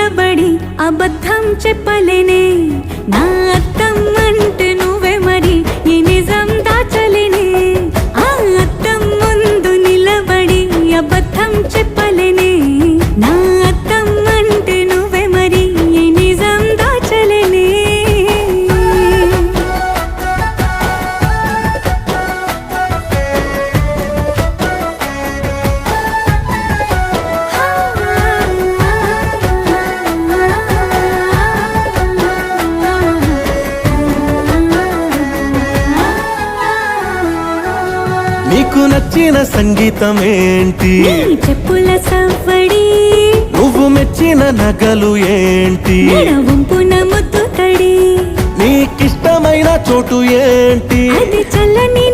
నిలబడి అబద్ధం చెప్పలేనే నా అద్దం అంటే నువ్వే మరి ఈ నిజం దాచలేనే ఆ అద్దం ముందు నిలబడి అబద్ధం చెప్పలేనే నా అద్దం అంటే నువ్వే మరి ఈ నిజం దాచలేనే నీకు నచ్చిన సంగీతం ఏంటి నీ చెప్పుల సవ్వడి నువ్వు మెచ్చిన నగలు ఏంటి వంపున ముద్దు తడి నీకిష్టమైన చోటు ఏంటి అది చల్లని